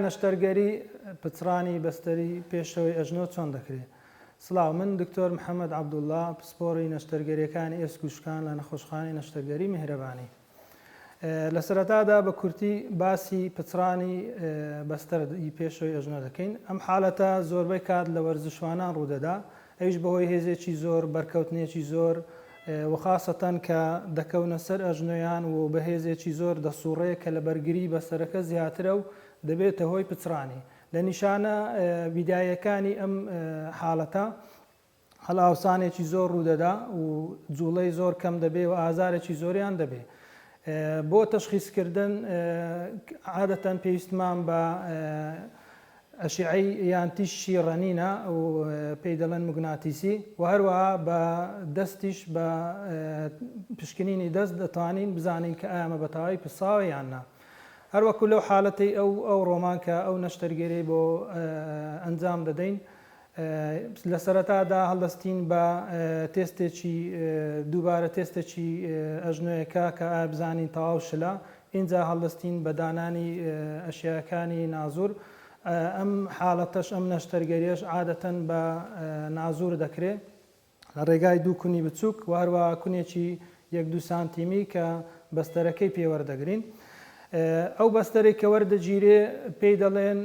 نەشتەرگەری پچڕانی بەستەری پێشەوەی ئەژنۆ چۆن دەکرێت؟ سڵاو، من دکتۆر محەممەد عەبدوڵڵا، پسپۆڕی نەشتەرگەریەکانی ئێسکوشکان لە نەخۆشخانەی نەشتەرگەری میهرەبانی. لە سەرەتادا بە کورتی باسی پچڕانی بەستەری پێشەوەی ئەژنۆ دەکەین. ئەم حاڵەتە زۆربەی کات لە وەرزشوانان ڕوودەدا، ئەویش بەهۆی هێزێکی زۆر، بەرکەوتنێکی زۆر وخاصەتەن کە دەکەونە سەر ئەژنۆیان و بە هێزێکی زۆر دەسوڕێ کە لە بەرگری بەسەرەکە زیاترە و دەبێتە هۆی پچڕانی. لە نیشانە بیدایەکانی ئەم حاڵەتە هەڵاوسانێکی زۆر ڕوودەدا و جوڵەی زۆر کەم دەبێ و ئازارێکی زۆریان دەبێ. بۆ تەشخیصکردن عادەتەن پێویستمان بە ئەشعەی یان تیشی ڕەنینە و پێی دەڵێن موگناتیسی و هەروەها بە دەستیش بە پشکنینی دەست دەتوانین بزانین کە ئامە بەتەواوی پساوە یان نا. هەروەکو لەو حاڵەتی ئەو ڕۆمان کە ئەو نەشتەرگەری بۆ ئەنجام دەدەین، لە سەرەتادا هەڵدەستین بە تێستێکی دووبارە تێستێکی ئەژنۆیەکە کە بزانین تەواو شلە. اینجا هەڵدەستین بە دانانی ئەشیاکانی نازور. ئەم حاڵەتەش ئەم نەشتەرگەریەش عادەتەن بە نازور دەکرێت لە ڕێگای دوو کونی بچووک و هەروەها کونێکی 1-2 سانتیمی کە بەستەرەکەی پێوەردەگرین. ئەو بەستەرێک کە وەردەگیرێ پێی دەڵێن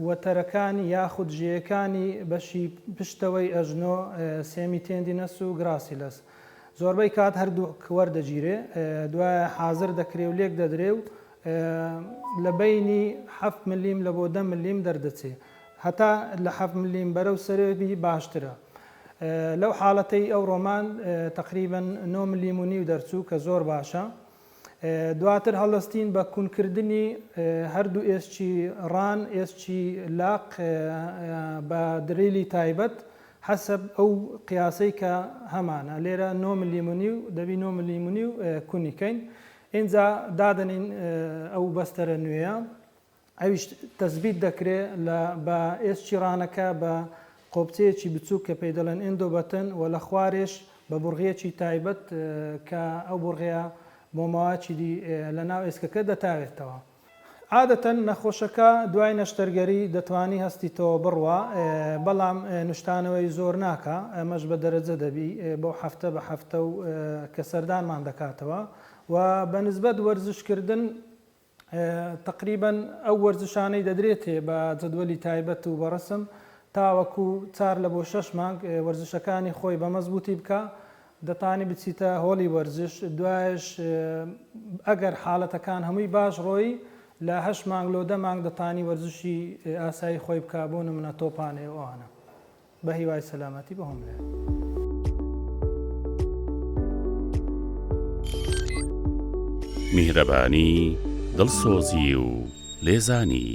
وەتەرەکانی یاخود ژێیەکانی بەشی پشتەوەی ئەژنۆ سێمیتێندینەس و گراسیلەس. زۆربەی کات هەردوو وەردەگیرێ، دوایە حازر دەکرێ و لێک دەدرێ و لە بینی 7 ملیم لە بۆ 10 ملیم دەردەچێ، هەتا لە 7 ملیم بەرەو سەرێبی باشترە. لەو حاڵەتەی ئەو ڕۆمان تقریباً 9 ملیم و نیو دەرچوو کە زۆر باشە. دواتر هەڵدەستین بە کوونکردنی هەردوو ئێسکی ڕان، ئێسکی لاق بە دریلی تایبەت حەسەب ئەو قیاسەی کە هەمانە. لێرە 9 ملیم و نیو دەبی 9 ملیم و نیو کونیکەین. اینجا دادنین ئەو بەستەرە نوێیە، ئەویش تەزبیت دەکرێت بە ئێسکی ڕانەکە بە قۆبچەیەکی بچووک کە پێی دەڵێن ئێندۆبەتن و لە خوارێش بە بوڕغیەکی تایبەت کە ئەو بوڕغەیە بۆ ماواکی لە ناو ئێسکەکە دەتاوێتەوە. عادەتەن نەخۆشەکە دوای نەشتەرگەری دەتوانی هەستیتەوە بڕوە، بەڵام نوشتانەوەی زۆر ناکە، ئەمەش بە دەرەجە دەبی بۆ هەفتە بە هەفتە و کە سەردانمان دەکاتەوە. و بەنسبەت وەرزشکردن تقریباً ئەو وەرزشانەی دەدرێتێ بە جەدوەلی تایبەت و بەڕسم تاوەکو 4 لە بۆ 6 مانگ وەرزشەکانی خۆی بە مەزبوطی بکە، دەتانی بچیتە هۆڵی وەرزش. دوایش ئەگەر حاڵەتەکان هەمووی باش ڕۆی لە 8 مانگ لۆ 10 مانگ دەتانی وەرزشی ئاسایی خۆی بکە بۆ نمونە تۆپانێ ئەوانە. بە هیوای سەلامەتی بە هەموو لێ. میهرەبانی، دڵسۆزی و لێزانی.